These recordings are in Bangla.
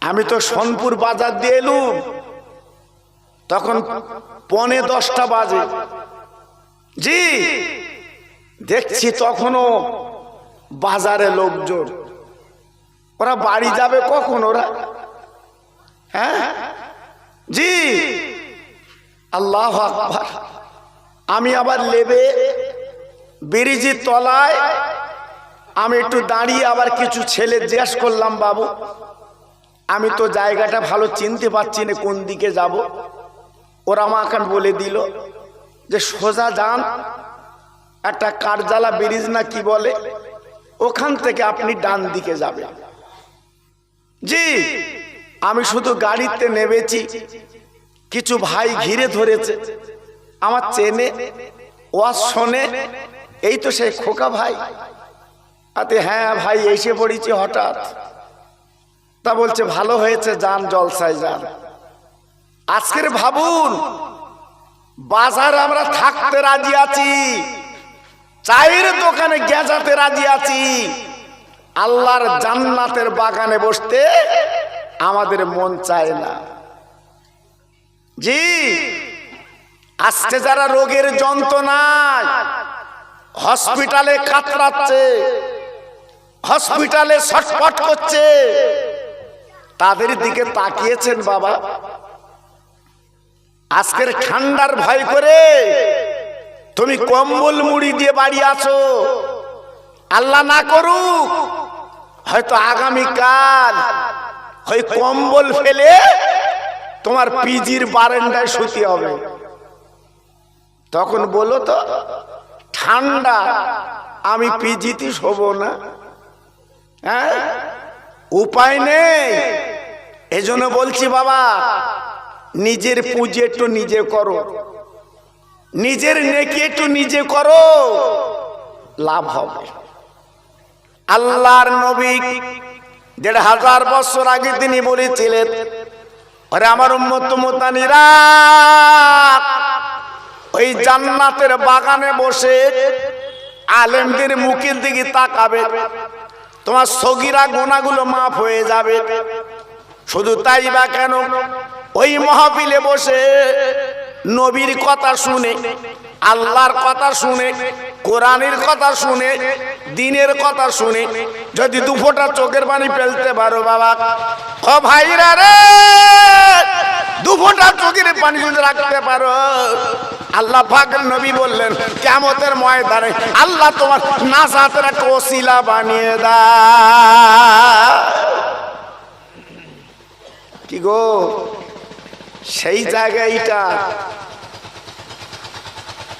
আমি তো সোনপুর বাজার দিয়ে এলুম, তখন 9:45 বাজে। জি, দেখছি তখনও বাজারে লোকজন। ওরা বাড়ি যাবে কখন ওরা? হ্যাঁ জি, আল্লাহু আকবার। আমি আবার লেবে ব্রিজের তলায় আমি একটু দাঁড়িয়ে আবার কিছু ছেলে জিজ্ঞেস করলাম, বাবু আমি তো জায়গাটা ভালো চিনতে পারছি না, কোন দিকে যাব? ওরা আমাকে বলে দিল যে সোজা যান, একটা কারজালা ব্রিজ না কি বলে, ওখান থেকে আপনি ডান দিকে যাবেন। জি, আমি শুধু গাড়িতে নেমেছি, কিছু ভাই ঘিরে ধরেছে, আমার চেনে, ওয়াজ শোনে, এই তো সেই খোকা ভাই। আতে হ্যাঁ ভাই এসে পড়েছি হঠাৎ। তা বলছে ভালো হয়েছে, যান জলসায় যান। আজকের ভাবুন, বাজার আমরা থাকতে রাজি আছি, চায়ের দোকানে গেজাতে রাজি আছি, আল্লাহর জান্নাতের বাগানে বসতে আমাদের মন চায় না। জি, আজকে যারা রোগের যন্ত্রণায় হসপিটালে কাতরাচ্ছে, হসপিটালে ছটফট করছে, তাদের দিকে তাকিয়েছেন বাবা? আজকের ঠান্ডার ভয় করে তুমি কম্বল মুড়ি দিয়ে বাড়ি আছো। আল্লাহ না করুক, হয়তো আগামীকাল ওই কম্বল ফেলে তোমার পিজির বারান্দায় শুতে হবে। তখন বলো তো, ঠান্ডা, আমি পিজিতে শোবো না? হ্যাঁ, উপায় নেই। এজন্য বলছি বাবা, নিজের পুঁজি একটু নিজে করো, নিজের নেকি একটু নিজে করো, লাভ হবে। আল্লাহর নবী 1500 বছর আগে তিনি বলেছিলেন, আরে আমার উম্মত মুতানিরা ওই জান্নাতের বাগানে বসে আলেমদের মুখের দিকে তাকাবে, তোমার সগীরা গুনাহগুলো মাফ হয়ে যাবে। শুধু তাই বা কেন, ওই মাহফিলে বসে নবীর কথা শুনে, আল্লাহর কথা শুনে, কোরআনের কথা শুনে, দ্বীনের কথা শুনে যদি 2 ফোঁটা চোখের পানি ফেলতে পারো বাবা, ও ভাইরা রে, 2 ফোঁটা চোখের পানি যদি রাখতে পারো, আল্লাহ পাকের নবী বললেন কিয়ামতের ময়দানে আল্লাহ তোমার নাজাতের একটা ওসিলা বানিয়ে দেয়। কি গো, সেই জায়গা এইটা।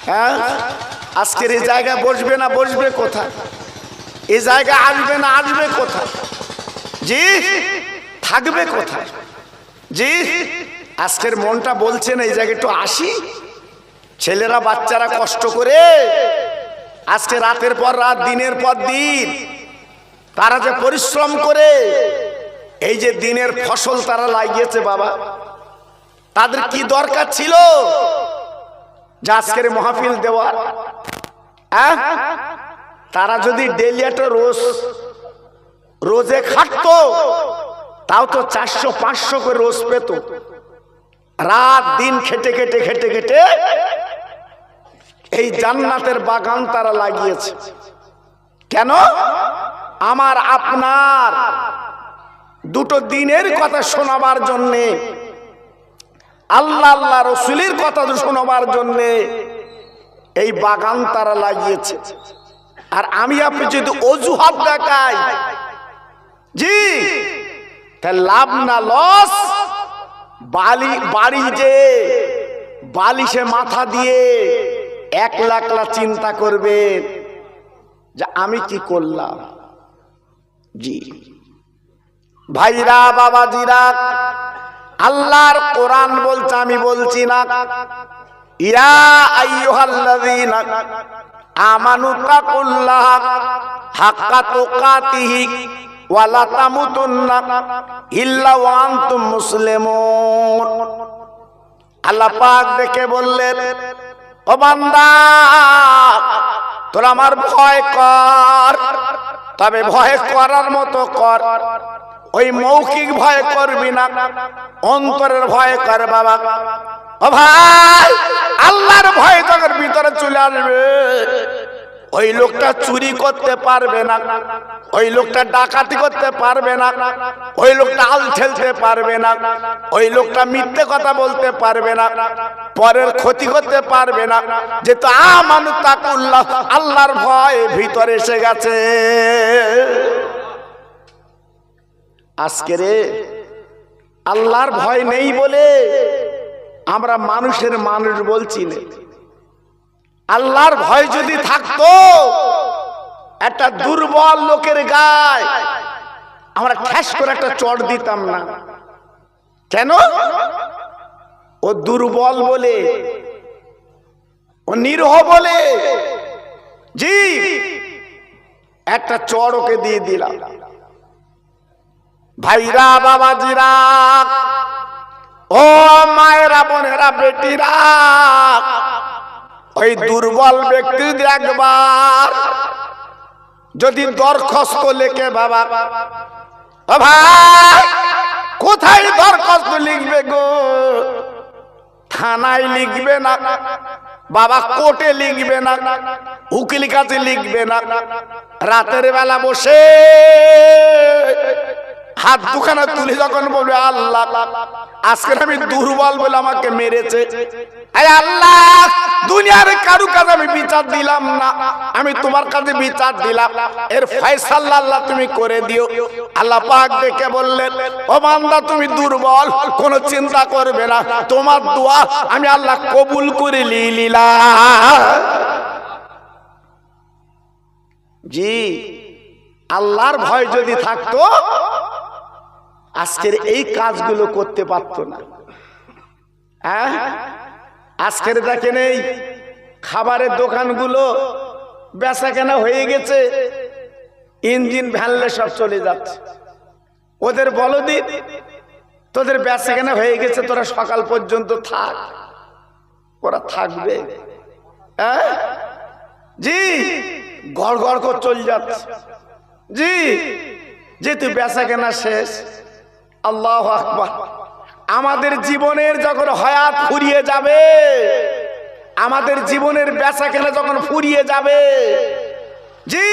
হ্যাঁ, আজকের এই জায়গায় বসবে না বসবে কোথায়? এই জায়গা আসবে না আসবে কোথায়? জি, থাকবে কোথায়? জি, আজকের মনটা বলছে না এই জায়গায় একটু আসি। ছেলেরা বাচ্চারা কষ্ট করে আজকে রাতের পর রাত, দিনের পর দিন তারা যে পরিশ্রম করে এই যে দিনের ফসল তারা লাগিয়েছে বাবা, তাদের কি দরকার ছিল যে আজকের মাহফিল দেওয়ার? তারা যদি ডেইলি একটা রোজে খাটতো, তাও তো 400-500 করে রোজ পেত। রাত দিন খেটে খেটে খেটে খেটে এই জান্নাতের বাগান তারা লাগিয়েছে। কেন? আমার আপনার দুটো দিনের কথা শোনাবার জন্যে, আল্লাহ আল্লাহ রসুলের কথা শোনাবার জন্যে এই বাগান তারা লাগিয়েছে। আর আমি আপনি যদি অজুহাত দেখাই, জি, তাহলে লাভ না লস? বাড়ি যে বালিশে মাথা দিয়ে একলা একলা চিন্তা করবে যে আমি কি করলাম। জি ভাইরা, বাবাজিরা, আল্লাহর কোরআন বলছে, আমি বলছি না, ইয়া আইয়ুহাল্লাযীনা আমানু তাকুল্লাহ হাক্কা তুকাতিহি ওয়া লা তামুতুন্না ইল্লা ওয়া আনতুম মুসলিমুন। আল্লাহ পাক দেখে বললেন, ও বান্দা, তোরা আমার ভয় কর, তবে ভয় করার মতো কর, ওই মৌখিক ভয় করবি না, অন্তরের ভয় কর বাবা। ও ভাই, আল্লাহর ভয় যখন ভিতরে চলে আসবে, ওই লোকটা চুরি করতে পারবে না, ওই লোকটা ডাকাতি করতে পারবে না, ওই লোকটা আল ঠেলতে পারবে না, ওই লোকটা মিথ্যে কথা বলতে পারবে না, পরের ক্ষতি করতে পারবে না, যেহেতু আমানু তাকুল্লাহ, আল্লাহর ভয় ভিতরে এসে গেছে। আজকে রে আল্লাহর ভয় নেই বলে আমরা মানুষের মানুষ বলছি না। আল্লাহর ভয় যদি থাকতো, একটা দুর্বল লোকের গায়ে আমরা ঠাস করে একটা চড় দিতাম না। কেন? ও দুর্বল বলে, ও নিরহ বলে, জি একটা চড় ওকে দিয়ে দিলাম। ভাইরা, বাবাজিরা, ও মায়েরা, বোনেরা, বেটিরা, ওই দুর্বল ব্যক্তি একবার যদি দরখাস্ত লেখে, বাবা ও ভাই, কোথায় দরখাস্ত লিখবে গো? থানায় লিখবে না বাবা, কোর্টে লিখবে না, উকিল কাছে লিখবে না, রাতের বেলা বসে হাত দুখানা তুলে যখন বলবে, আল্লাহ আজকে আমি দুর্বল বলে আমাকে মেরেছে, আল্লাহ দুনিয়ার কারু কাছে আমি বিচার দিলাম না, আমি তোমার কাছে বিচার দিলাম, এর ফয়সালা আল্লাহ তুমি করে দিও। আল্লাহ পাক দেখে বললেন, ও বান্দা তুমি দুর্বল, কোনো চিন্তা করবে না, তোমার দোয়া আমি আল্লাহ কবুল করে নিলাম। জি, আল্লাহর ভয় যদি থাকতো আজকের এই কাজগুলো করতে পারতো না। হ্যাঁ, আজকের দেখেন এই খাবারের দোকানগুলো বেচা কেনা হয়ে গেছে, ইঞ্জিন ভ্যানলে সব চলে যাচ্ছে। ওদের বলো দিন, তোদের বেচা কেনা হয়ে গেছে, তোরা সকাল পর্যন্ত থাক। ওরা থাকবে? হ্যাঁ জি, গড় গড় করে চলে যাচ্ছে। জি, যেহেতু বেচা কেনা শেষ। আল্লাহু আকবার। আমাদের জীবনের যখন হায়াত ফুরিয়ে যাবে, আমাদের জীবনের বেচা কেনা যখন ফুরিয়ে যাবে, জি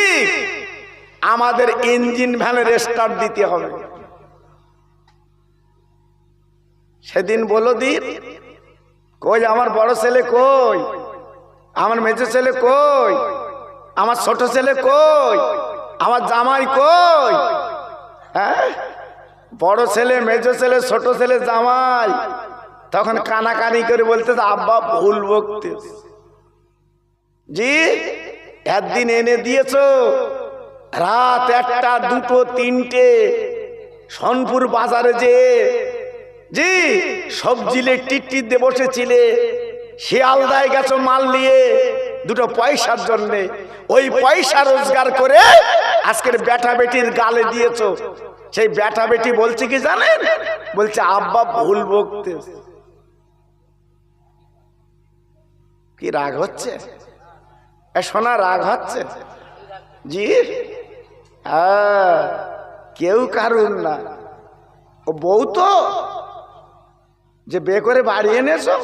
আমাদের ইঞ্জিন ভ্যানে রেস্টার্ট দিতে হবে। সেদিন বলো দিন, কই আমার বড় ছেলে, কই আমার মেজো ছেলে, কই আমার ছোট ছেলে, কই আমার জামাই, কই? হ্যাঁ, বড় ছেলে, মেজো ছেলে, ছোট ছেলে, জামাই তখন কানাকানি করে বলতে, আব্বা ভুল বকতে। জি, একদিন এনে দিয়েছো, রাত 1টা 2টো 3টে সোনপুর বাজারে যে জি সবজিলে টিটটিট দিয়ে বসেছিলে, শিয়ালদায় গেছো মাল নিয়ে 2টো পয়সার জন্য, ওই পয়সা রোজগার করে আজকের বেটা বেটির গালে দিয়েছো। সেই বেটা বেটি বলছে কি জানেন? বলছে আব্বা ভুল বকতে। কি রাগ হচ্ছে? শোনা রাগ হচ্ছে? জি, কেউ কারুন না। ও বউ তো যে বে করে বাড়ি এনেছো,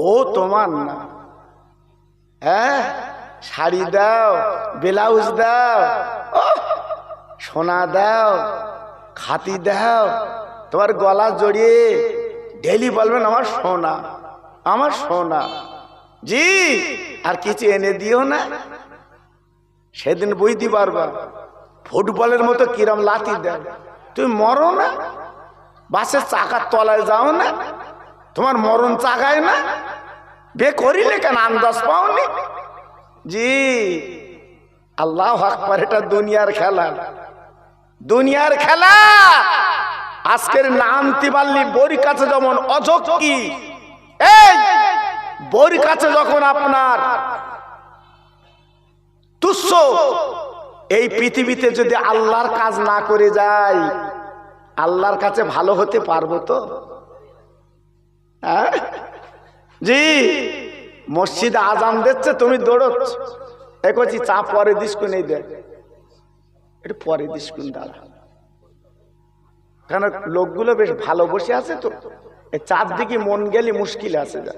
ও তোমার না। হ্যাঁ, শাড়ি দাও, ব্লাউজ দাও, সোনা দাও, খাতি দাও, তোমার গলা জড়িয়ে ডেলি বলবেন আমার সোনা, আমার সোনা। জি, আর কিছু এনে দিও না। সেদিন বুঝতে পারবা ফুটবলের মতো কিরম লাথি দেয়। তুমি মরো না, বাসের চাকার তলায় যাও না, তোমার মরণ চাকায় না, বে করিলে কেন আন্দাজ পাওনি? জি, আল্লাহু আকবার। এটা দুনিয়ার খেলা, দুনিয়ার খেলা। আজকের নামতি বাল্লি বড়ি কাছে যেমন অযোগ্যী, এই বড়ি কাছে যখন আপনার তুচ্ছ, এই পৃথিবীতে যদি আল্লাহর কাজ না করে যাই, আল্লাহর কাছে ভালো হতে পারবো তো? হ্যাঁ জি, মসজিদে আজান দিচ্ছে, তুমি দৌড়চ্ছ, একছি চা পরে দিস কোন, এই দেখ একটু পরে দিস কোন, দাঁড়া কারণ লোকগুলো বেশ ভালো বসে আছে তো, এই চারদিকে মন গেলে মুশকিল আছে। যা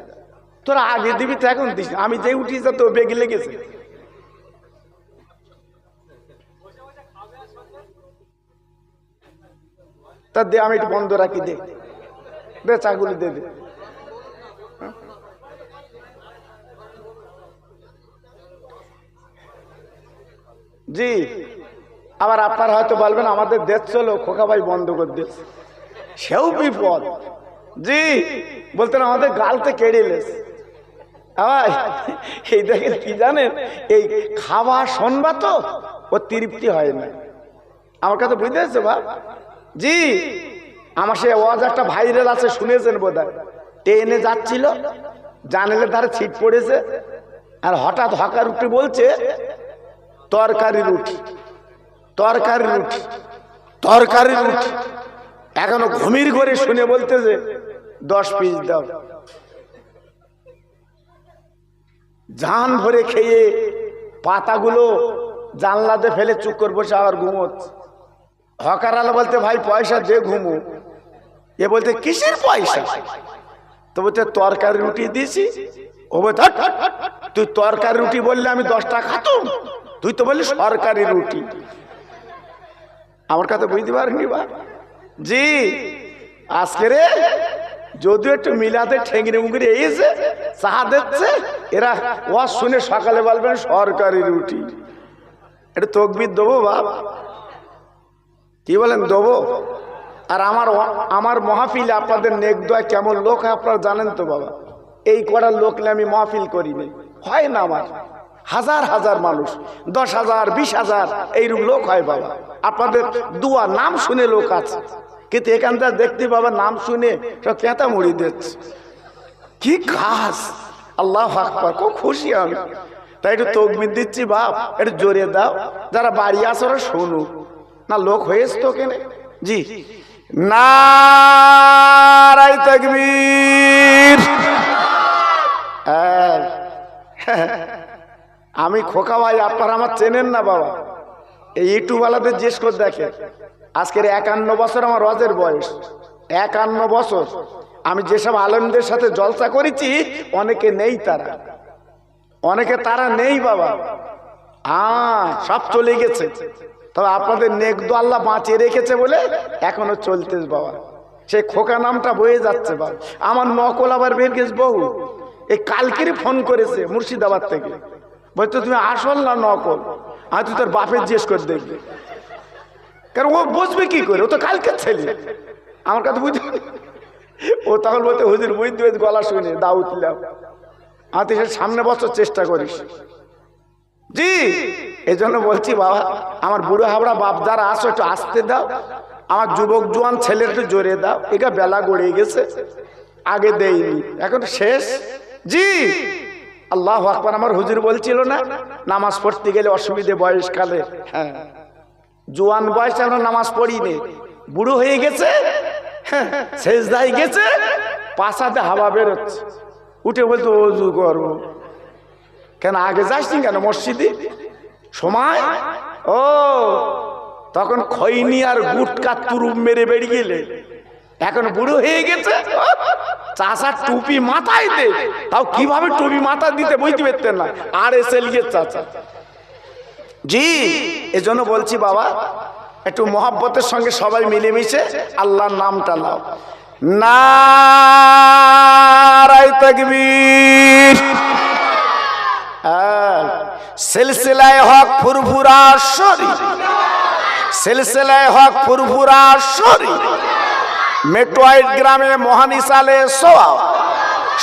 তোরা আগে দিবি তো এখন দিস, আমি যে উঠি যা তো বেগে লেগেছে। তা দে, আমি একটু বন্ধ রাখি, দে দে চাগুলো দে দে। জি, আবার আপনারা হয়তো বলবেন আমাদের দেশ চলো খোকা ভাই বন্ধ করে দিয়েছে, সেও বিপদ। জি বলতেন আমাদের গালতে কেড়ে লেস। ভাই এই দেখেন কি জানেন, এই খাওয়া শোনবা তো ও তৃপ্তি হয় না। আমার কাছে বুঝতে পারছো ভাব? জি, আমার সে ওয়াজ একটা ভাইরাল আছে, শুনেছেন বোধহয়। ট্রেনে যাচ্ছিল, জানালের ধারে ছিট পড়েছে, আর হঠাৎ হকার রুটি বলছে তরকারি রুটি, তরকারি রুটি, তরকারি রুটি। এখনো ঘুমির করে শুনে বলতেছে 10 পিস দাও। জান ভরে খেয়ে পাতাগুলো জানলাতে ফেলে চুপ করে বসে আবার ঘুমোচ্ছে। হকার আলো বলতে ভাই পয়সা দে ঘুমো। এ বলতে কিসের পয়সা? তো বলতে তরকারি রুটি দিয়েছি। ও বলতে তুই তরকারি রুটি বললে আমি 10 টাকা খাতুম, তুই তো বললি সরকারি রুটি। আমার কথা বুঝতে পারিনি বা? জি আজকে রে যদিও একটু মিলাতে ঠেঙ্গিরে মুঙ্গিরে এসে চা দিচ্ছে, এরা ওয়াজ শুনে সকালে বলবেন সরকারি রুটি। এটা তকবির দেবো বাপ, কি বলেন দেবো? আর আমার মাহফিলে আপনাদের নেক দোয়া কেমন লোক হয় আপনারা জানেন তো বাবা। এই করার লোক নিয়ে আমি মাহফিল করিনি, হয় না আমার। হাজার হাজার মানুষ, 10,000 20,000 এইরকম লোক হয় বাবা। আপনাদের দুয়া নাম শুনে লোক আছে, কিন্তু এখানটা দেখতে বাবা নাম শুনে সব কেঁতা মুড়ি দিচ্ছে। কি কাজ! আল্লাহু আকবার, খুব খুশি আমি। তাই একটু তকবির দিচ্ছি বাপ, একটু জোরে দাও, যারা বাড়ি আছে ওরা শুনুক না। লোক হয়েছে তো কেনে। জি নারায়ে তাকবীর। আমি খোকা ভাই, আপনারা আমার চেনেন না বাবা। এই ইউটিউবওয়ালাদের জিজ্ঞেস করে দেখে, আজকের 51 বছর আমার রজের বয়স, 51 বছর। আমি যেসব আলেমদের সাথে জলসা করেছি অনেকে নেই, অনেকে তারা নেই বাবা, সব চলে গেছে। তবে আপনাদের নেক দোয়া আল্লাহ বাঁচিয়ে রেখেছে বলে এখনো চলতেছে বাবা। সেই খোকা নামটা বয়ে যাচ্ছে বাবা। আমার নকল আবার বের গেছে বহু, এই কালকেরই ফোন করেছে মুর্শিদাবাদ থেকে, বলতো তুমি আসল না নকল? আর তুই তোর বাপের জিজ্ঞেস করে দেখবে, কারণ ও বুঝবে কি করে, ও তো কালকের ছেলে। আমার কাছে বুঝতে, ও তখন বলতে হুজুর বুঝতে পেরেছি গলা শুনে দাও উঠলাম। আর তুই সামনে বছর চেষ্টা করিস। জি এই জন্য বলছি বাবা, আমার বুড়ো হাবড়া বাপ যারা আসো একটু আসতে দাও, আমার যুবক জোয়ান ছেলের একটু জোরে দাও। এটা বেলা গড়িয়ে গেছে, আগে দেয়নি, এখন শেষ। জি আল্লাহু আকবার। আমার হুজুর বলছিল না, নামাজ পড়তে গেলে অসুবিধে বয়সকালে, হ্যাঁ জোয়ান বয়সে আমরা নামাজ পড়িনি, বুড়ো হয়ে গেছে, সেজদায় গেছে, পাছাতে হাওয়া বেরোচ্ছে, উঠে বলতো ওযু করবো। কেন আগে যাসনি কেন মসজিদে? সময় ও তখন খৈনি আর গুটকা তুরুপ মেরে বেরিয়ে গেলে, এখন বুড়ো হয়ে গেছে, চাচার টুপি মাথায় দে, তাও কিভাবে টুপি মাথা দিতে বুঝতে পারতেন না, আর এসে লিয়ে চাচা। জি এজন্য বলছি বাবা, একটু মহব্বতের সঙ্গে সবাই মিলেমিশে আল্লাহর নামটা নাও। নারায়ে তাকবীর। সিলসিলায়ে হক ফুরফুরা শরী, সিলসিলায়ে হক ফুরফুরা শরী। মেটওয়াইট গ্রামে মহানিসালে সওয়াব,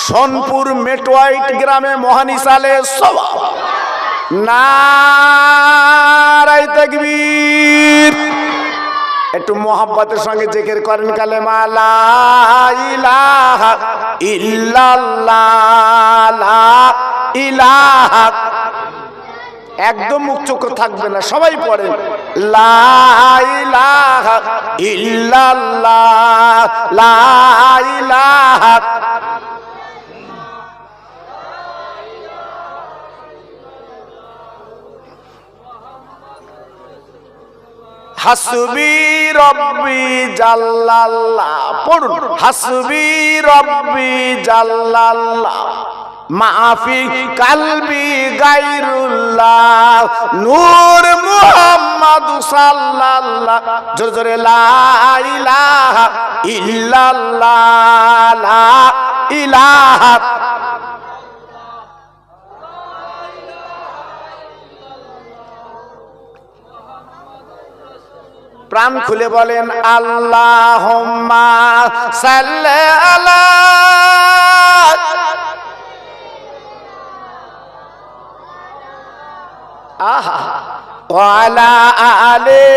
সোনপুর মেটওয়াইট গ্রামে মহানিসালে সওয়াব। নারায়ে তাকবীর। একটু মোহাব্বতের সঙ্গে জিকির করেন কালেমা লা ইলাহা ইল্লাল্লাহ, লা ইলাহা। একদম মুখ চোখ থাকবে না, সবাই পড়েন লা ইলাহা ইল্লাল্লাহ, লা ইলাহা। হাসবি রব্বি জাল্লাল্লাহ, পড়ুন হাসবি রব্বি জাল্লাল্লাহ, মাফি কালবি গায়রুল্লাহ, নূর মুহাম্মদ সাল্লাল্লাহ, জোরে জোরে লা ইলাহা ইল্লাল্লাহ, লা ইলাহা। প্রাণ খুলে বলেন আল্লাহুম্মা সাল্লি আলা ওয়ালা আলে।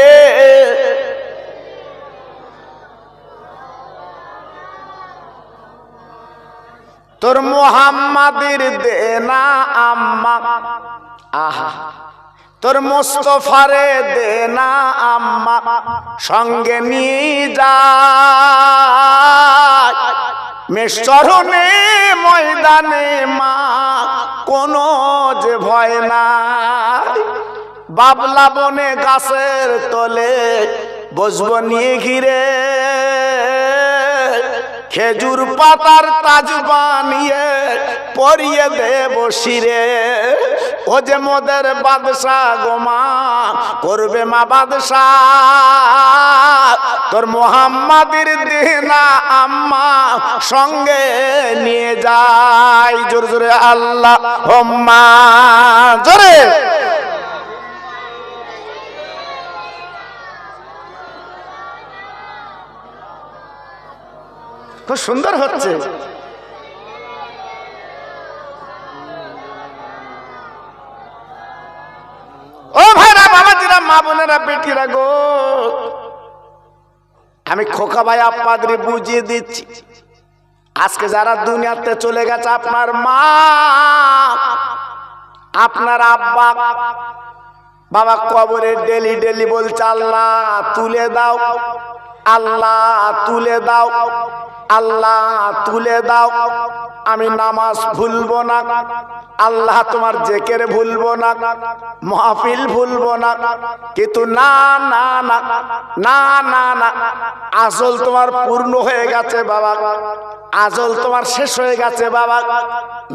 তোর মুহাম্মাদের দেনা আম্মা, আহা তোর মুস্তফারে দেনা আম্মা, সঙ্গে নিয়ে যায় মেশরণে ময়দানে মা, কোনো যে ভয় নাই। বাবলা বনে গাছের তলে বসবো নিয়ে ঘিরে, খেজুর পাতার তাজ বানিয়ে পরিয়ে দেব শিরে। ও যে মোদের বাদশা গোমা, করবে মা বাদশা, তোর মুহাম্মাদের দেনা আম্মা সঙ্গে নিয়ে যাই। জোরে জোরে আল্লাহুম্মা, জোরে। খুব সুন্দর হচ্ছে। ও ভাইরা, বাবাজিরা, মা বোনেরা, বেটিরা গো, আমি খোকা ভাই আপনাদের বুঝিয়ে দিচ্ছি। আজকে যারা দুনিয়াতে চলে গেছে, আপনার মা, আপনার আব্বা, বাবা কবরে ডেলি ডেলি বলছে আল্লাহ তুলে দাও, আল্লাহ তুলে দাও, আল্লাহ তুলে দাও। আমি নামাজ ভুলবো না, আল্লাহ তোমার জেকের ভুলবো না, মাহফিল ভুলবো না। কিন্তু না না না না না না, আজল তোমার পূর্ণ হয়ে গেছে বাবা, আজল তোমার শেষ হয়ে গেছে বাবা,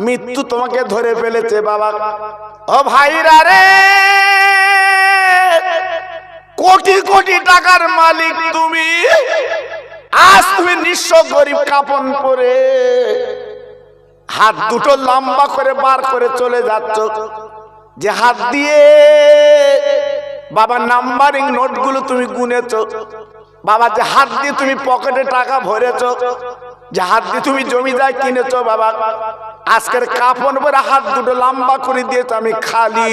মৃত্যু তোমাকে ধরে ফেলেছে বাবা। ও ভাইরা রে, কোটি কোটি টাকার মালিক তুমি, আজ তুমি নিঃস্ব গরিব কাপন পরে হাত দুটো লম্বা করে বার করে চলে যাচ্ছ। যে হাত দিয়ে বাবা নাম্বারিং নোটগুলো তুমি গুনেছ বাবা, যে হাত দিয়ে তুমি পকেটে টাকা ভরেছ, যে হাত দিয়ে তুমি জমি যায় কিনেছ বাবা, আজকের কাপন পরে হাত দুটো লম্বা করে দিয়েছ আমি খালি।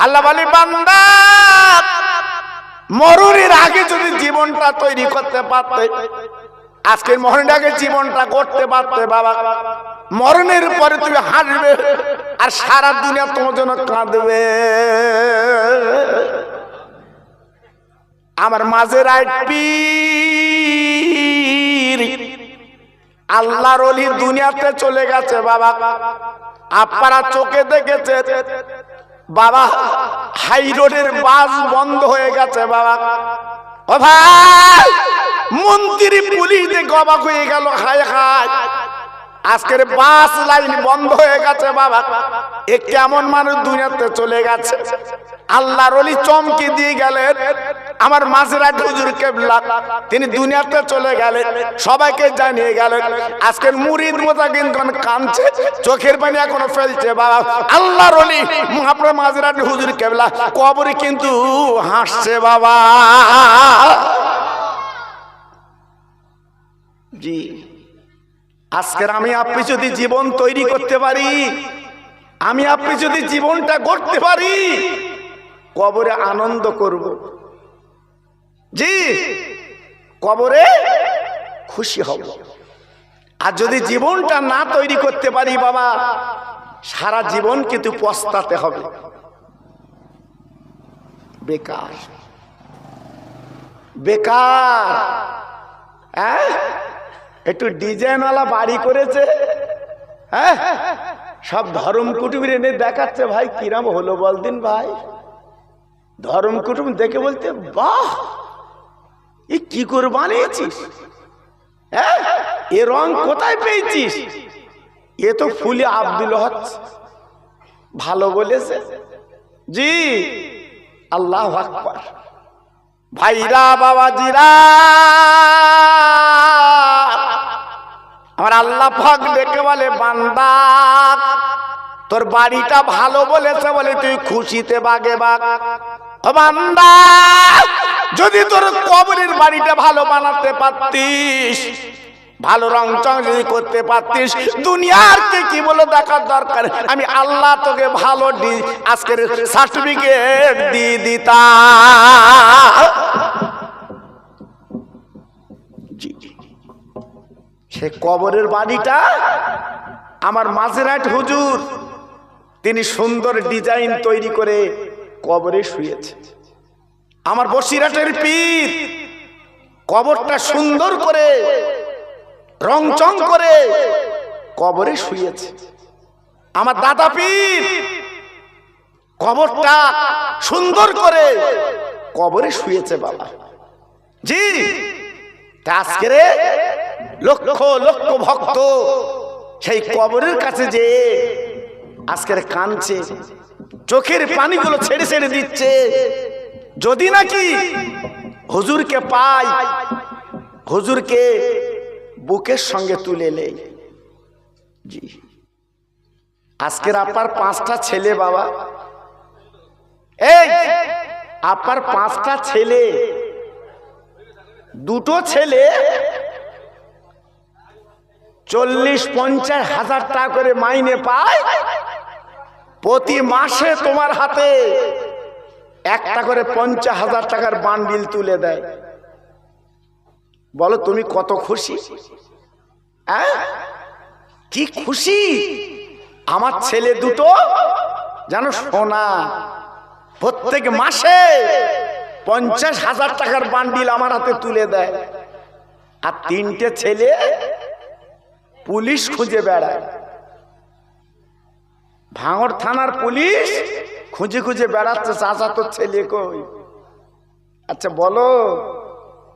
আল্লাহ বলি বান্দা, মরণের আগে যদি জীবনটা তৈরি করতে পারতে, আজকের মরণের আগে জীবনটা করতে পারতে বাবা, মরণের পরে তুমি হাসবে আর সারা দুনিয়া তোমার জন্য কাঁদবে। আমার মাঝের পীর আল্লাহর ওলি দুনিয়াতে চলে গেছে বাবা, আপনারা চোখে দেখেছে বাবা, হাই রোডের বাস বন্ধ হয়ে গেছে বাবা। ও ভাই, মন্ত্রী পুলিশ দেখে অবাক হয়ে গেল, হায় হায় আজকের বাস লাইন বন্ধ হয়ে গেছে বাবা, এ কেমন মানুষ দুনিয়াতে চলে গেছে। আল্লাহর ওলি চমকে দিয়ে গেলেন, আমার মাঝরাত হুজুর কেবলা তিনি দুনিয়াতে চলে গেলেন, সবাইকে জানিয়ে গেলেন। আজকের মুরিদ মুতাকিন কাঁদছে, চোখের পানি এখনো ফেলছে বাবা। আল্লাহর ওলি আপনার মাঝরাত হুজুর কেবলা কবরে কিন্তু হাসছে বাবা। জি, আজকের আমি আপনি যদি জীবন তৈরি করতে পারি, আমি আপনি যদি জীবনটা গড়তে পারি, কবরে আনন্দ করব। জি, কবরে খুশি হব। আর যদি জীবনটা না তৈরি করতে পারি বাবা, সারা জীবন কিন্তু পস্তাতে হবে, বেকার বেকার। হ্যাঁ, একটু ডিজাইনওয়ালা বাড়ি করেছে, হ্যাঁ, সব ধর্ম কুটুবির এনে দেখাচ্ছে, ভাই কিরাম হলো বল দিন ভাই, ধর্ম কুটুম দেখে বলতে, বাহ, এ কি করে বানিয়েছিস, হ্যাঁ, এ রং কোথায় পেয়েছিস? এ তো ফুলে আব্দুল হচ্ছে, ভালো বলেছে। জি, আল্লাহু আকবার। ভাইরা বাবাজিরা, আমার আল্লাহ পাক ডেকে বলে, বান্দা তোর বাড়িটা ভালো বলেছে বলে তুই খুশিতে বাগে বাগ। ও বান্দা, যদি তোর কবরের বাড়িটা ভালো বানাতে পারতিস, ভালো রং চং যদি করতে পারতিস, দুনিয়ার কে কি বলে দেখার দরকার, আমি আল্লাহ তোকে ভালো আজকের সার্টিফিকেট দিয়ে দিতাম। সে কবরের বাড়িটা আমার মাঝেরহাট হুজুর, তিনি সুন্দর ডিজাইন তৈরি করে কবরে শুয়েছে। আমার বসিরহাটের পীর কবরটা সুন্দর করে রং চং করে কবরে শুয়েছে। আমার দাদা পীর কবরটা সুন্দর করে কবরে শুয়েছে বাবা। জি, আজকে লক্ষ লক্ষ ভক্ত সেই কবরের কাছে যে আজকের কাঁদছে, চোখের পানিগুলো ছেড়ে ছেড়ে দিচ্ছে, যদি নাকি হুজুরকে পাই, হুজুরকে বুকের সঙ্গে তুলে নেই। জি, আজকের আপনার 5টা ছেলে বাবা, এই আপনার 5টা ছেলে, 2টো ছেলে 40-50 হাজার টাকা করে মাইনে পায়, প্রতি মাসে তোমার হাতে একটা করে 50,000 টাকার বান্ডিল তুলে দেয়। বলো তুমি কত খুশি? কি খুশি! আমার ছেলে 2টো জানো সোনা, প্রত্যেক মাসে 50,000 টাকার বান্ডিল আমার হাতে তুলে দেয়। আর 3টে ছেলে পুলিশ খুঁজে বেড়ায়, ভাঙড় থানার পুলিশ খুঁজে খুঁজে বেড়াচ্ছে, চাচা তোর ছেলে কই? আচ্ছা বলো,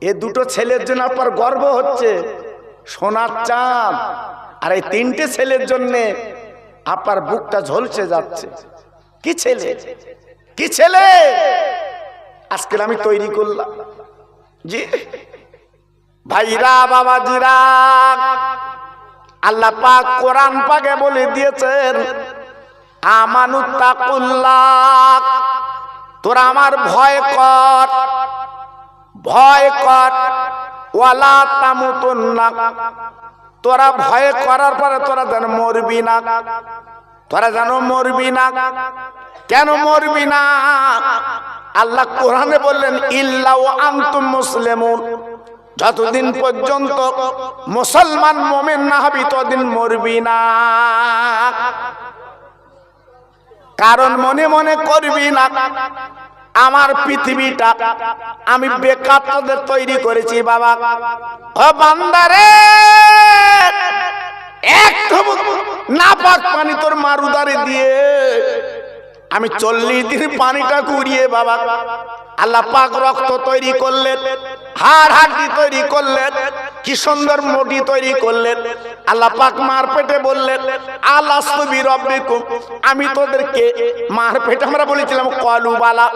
এ 2টো ছেলের জন্য আপনার গর্ব হচ্ছে, সোনার চাঁদ, আর এই 3টে ছেলের জন্য আপনার বুকটা ঝলসে যাচ্ছে। কি ছেলে, কি ছেলে আজকে আমি তৈরি করলাম। জি ভাইরা বাবাজিরা, আল্লাহ পাক কোরআন পাকে বলে দিয়েছেন, আমানুত্তাকুল্লাহ, তোরা আমার ভয় কর, ভয় কর, ওয়ালা তামুতুন্না, তোরা ভয় করার পরে তোরা যেন মরবি না, তোরা যেন মরবি না। কেন মরবি না? আল্লাহ কোরআনে বললেন, ইল্লা ওয়া আনতুম মুসলিমুন, যতদিন পর্যন্ত মুসলমান মুমিন না হবি ততদিন মরবি না। কারণ মনে মনে করবি না আমার পৃথিবীটা আমি বেকার তোদের তৈরি করেছি বাবা। ও বান্দারে, একটু নাপাক পানি তোর মারুদারে দিয়ে আমি 40 দিন পানিটা কুড়িয়ে বাবা আল্লাহ পাক রক্ত তৈরি করলেন, হাড় হাড্ডি তৈরি করলেন, কি সুন্দর মুটি তৈরি করলেন। আল্লাহ পাক মার পেটে বললেন, আলাস্তু বিরাব্বিকুম, আমি তোদেরকে মার পেটে আমরা বলেছিলাম ক্বালু বালা,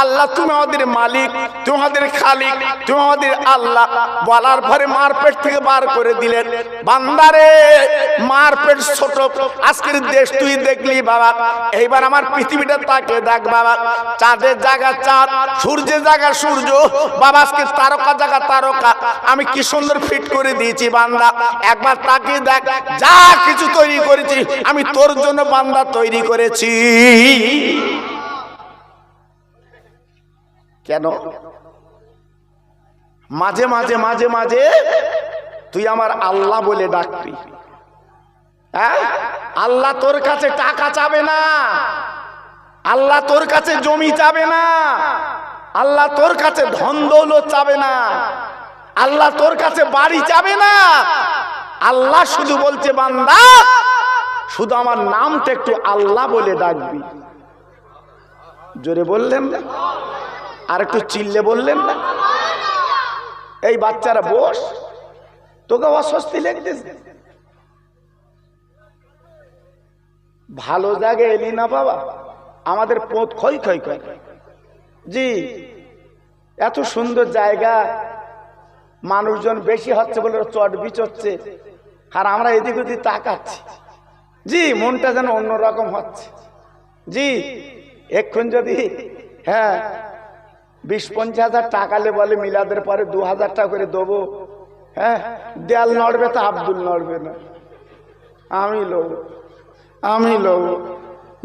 আল্লাহ তুমি আমাদের মালিক, তুমি আমাদের খালিক, তুমি আমাদের আল্লাহ। বলার পরে মার পেট থেকে বার করে দিলেন। বান্দারে, মার পেট ছোট, আজকের দেশ তুই দেখলি বাবা, এইবার আমার পৃথিবীটা তাকে দেখ বাবা, চাঁদের জায়গা চাঁদ, সূর্যের জায়গা সূর্য বাবা, আজকে তারকা জায়গা তারকা আমি কি সুন্দর ফিট করে দিয়েছি বান্দা, একবার তাকে দেখ, যা কিছু তৈরি করেছি আমি তোর জন্য বান্দা তৈরি করেছি। কেন মাঝে মাঝে মাঝে মাঝে তুই আমার আল্লাহ বলে ডাকবি? হ্যাঁ, আল্লাহ তোর কাছে টাকা চাবে না, আল্লাহ তোর কাছে জমি চাবে না, আল্লাহ তোর কাছে ধন দৌলত চাবে না, আল্লাহ তোর কাছে বাড়ি চাবে না। আল্লাহ শুধু বলছে, বান্দা শুধু আমার নামটা একটু আল্লাহ বলে ডাকবি। জোরে বললেন না? আর একটু চিল্লে বললেন না? এই বাচ্চারা বস, তোকে অস্বস্তি লাগতেছে? ভালো জায়গায় এলি না বাবা, আমাদের পথ ক্ষয় ক্ষয় করে। জি, এত সুন্দর জায়গা, মানুষজন বেশি হচ্ছে বলে চট বিচচ্ছে, আর আমরা এদিক ওদিক তাকাচ্ছি। জি, মনটা যেন অন্যরকম হচ্ছে। জি, এক্ষুন যদি 20-50 টাকালে বলে মিলাদের পরে 2000 টাকা করে দেবো, দেয়াল নড়বে তো আব্দুল নড়বে না, আমি লোক, আমি লোক।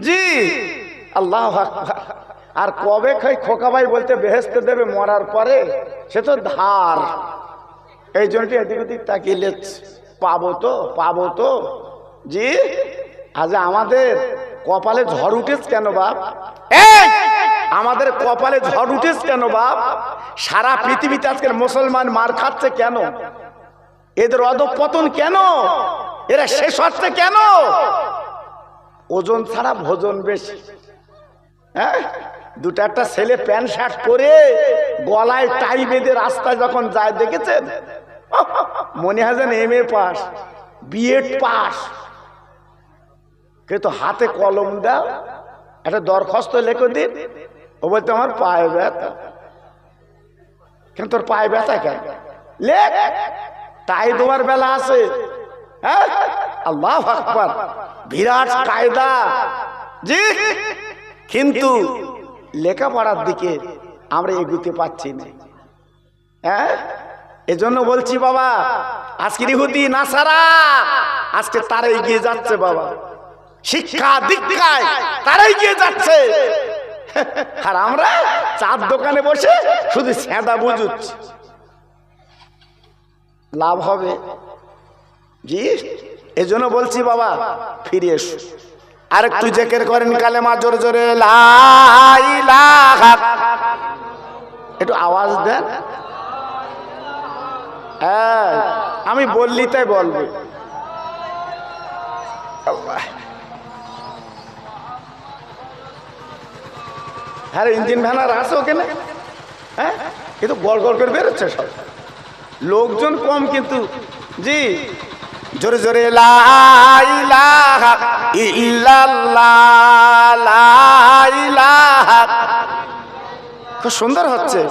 জি, আল্লাহু আকবার। আর কবে খাই খোকা ভাই বলতে বেহেশতে দেবে মরার পরে, সে তো ধার। এই জন্য এদিক ওদিক তাকিয়ে পাবো তো, পাবো তো। জি, আজ আমাদের কপালে ঝড় উঠেছ কেন বাপ? আমাদের কপালে ঝড় উঠেছ কেন বাপ? সারা পৃথিবীতে আজকের মুসলমান মার খাচ্ছে কেন? এদের অধঃপতন কেন? এরা শেষ হচ্ছে কেন? ওজন ছাড়া ভোজন বেশি। দুটা একটা ছেলে প্যান্ট শার্ট পরে গলায় টাই বেঁধে রাস্তায় যখন যায় দেখেছেন? মনে হয় যেন MA পাস, BEd পাস। কিন্তু হাতে কলম দাও, একটা দরখাস্ত লেখো দিন। ও বলতে আমার পায়ে ব্যথা। কেন তোর পায়ে ব্যথা কেন? লেখ, টাই দেওয়ার বেলা আছে। আল্লাহু আকবার, বিরাট কায়দা। জি, কিন্তু লেখাপড়ার দিকে আমরা এগুতে পাচ্ছি না। এজন্য বলছি বাবা, আজকে ইহুদি নাসারা আজকে তারা এগিয়ে যাচ্ছে বাবা, শিক্ষা দীক্ষায় তারা এগিয়ে যাচ্ছে। আর আমরা চার দোকানে বসে শুধু সেঁদা বুঝুচ্ছি। লাভ হবে? জি, এজন্য বলছি বাবা, ফিরে এসো। আর একটু জিকির করেন কালেমা জোরে জোরে, লা ইলাহা। একটু আওয়াজ দেন। আমি বললি তাই বলবে। হ্যাঁ, ইঞ্জিন ভ্যানার আছে ওখানে। কিন্তু গড় গড় করে বেরোচ্ছে সব, লোকজন কম কিন্তু। জি, জোরে জোরে লা ইলাহা ইল্লাল্লাহ, লা ইলাহা। খুব সুন্দর হচ্ছে।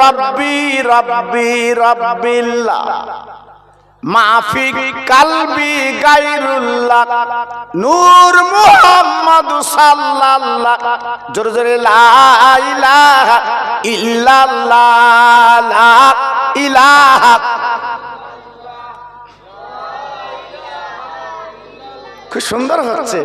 রব্বি রব্বি রব্বিল্লাহ, মাফি কালবি গায়রুল্লাহ, নূর মুহাম্মদ সাল্লাল্লাহ। জোরে জোরে লা ইলাহা ইল্লাল্লাহ, লা ইলাহা। খুব সুন্দর হচ্ছে।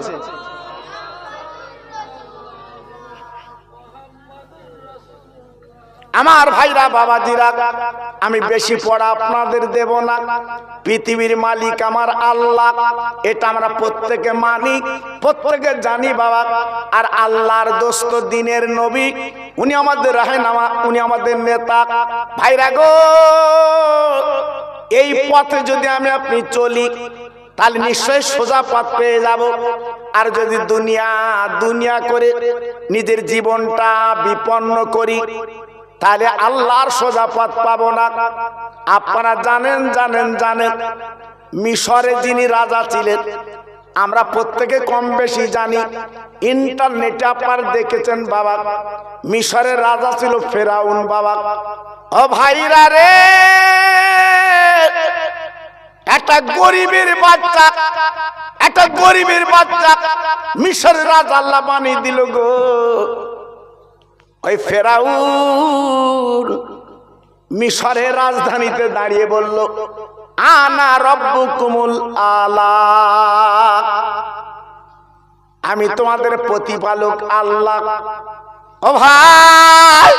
আমার ভাইরা বাবাজিরা, আমি বেশি পড়া আপনাদের দেব না। পৃথিবীর মালিক আমার আল্লাহ, এটা আমরা প্রত্যেকে মানি, প্রত্যেকে জানি বাবা। আর আল্লাহর দোস্ত দিনের নবী, উনি আমাদের রাহনুমা, উনি আমাদের নেতা। ভাইরা গো, এই পথে যদি আমি আপনি চলি তাহলে নিশ্চয়ই সোজা পথ পেয়ে যাব। আর যদি দুনিয়া দুনিয়া করে নিজের জীবনটা বিপন্ন করি তাহলে আল্লাহর সোজা পথ পাবো না। আপনারা জানেন জানেন জানেন, মিশরে যিনি রাজা ছিলেন, আমরা প্রত্যেকে কম বেশি জানি। ইন্টারনেটে আপনারা দেখেছেন বাবা, মিশরের রাজা ছিল ফেরাউন বাবা। ও ভাইরা রে, একটা গরিবের বাচ্চা, একটা গরিবের বাচ্চা মিশরের রাজা আল্লাহ বানিয়ে দিল গো। ওই ফেরাউন মিশরের রাজধানীতে দাঁড়িয়ে বলল, আনা রব্বুকুমুল আলা, আমি তোমাদের প্রতিপালক আল্লাহ। ও ভাই,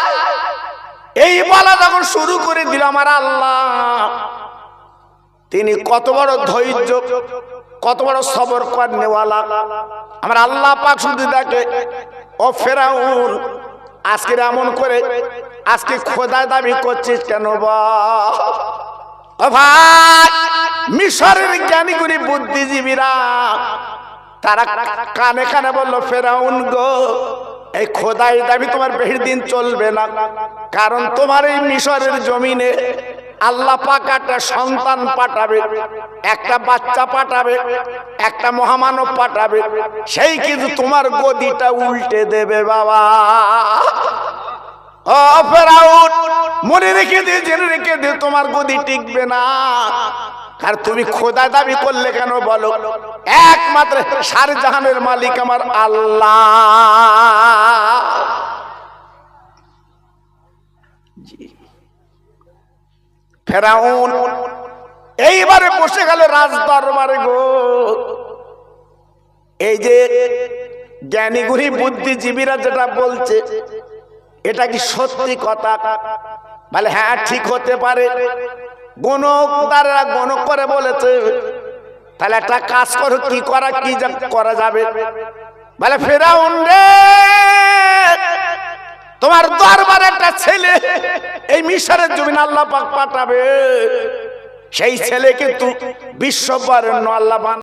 এই বলা যখন শুরু করে দিল আমার আল্লাহ, তিনি কত বড় ধৈর্য, কত বড় সবর করনেওয়ালা আমার আল্লাহ পাক। শুধু দেখে, ও ফেরাউন, আজকে এমন করে আজকে খোদা দাবি করছিস কেন বা? ও ভাই, মিশরের জ্ঞানী গুণী বুদ্ধিজীবীরা তারা কানে কানে বললো, ফেরাউন গো, এই খোদাই দাবি তোমার বেশি দিন চলবে না, কারণ তোমার এই মিশরের জমিনে আল্লাহ পাক একটা সন্তান পাঠাবে, একটা বাচ্চা পাঠাবে, একটা মহামানব পাঠাবে, সেই কিন্তু তোমার গদিটা উল্টে দেবে বাবা। ও ফেরাউন, মনে রেখে দিয়ে, জেনে রেখে দিয়ে, তোমার গদি টিকবে না। আর তুমি খোদা দাবি করলে কেন বলো? একমাত্র সারে জাহানের মালিক আমার আল্লাহ। ফেরাউন এইবারে বসে গেল রাজ দরবারে গো। এই যে জ্ঞানী গুণী বুদ্ধিজীবীরা যেটা বলছে, এটা কি সত্যি কথা? বলে হ্যাঁ, ঠিক হতে পারে। গণকদাররা গণক করে বলেছে, তাহলে একটা কাজ করো, কি করা যাবে? বলে ফেরাউন রে, তোমার দরবারে একটা ছেলে এই মিশরের জমিন আল্লাহ পাক পাঠাবে, সেই ছেলে কিন্তু বিশ্ববরেণ্য আল্লাহ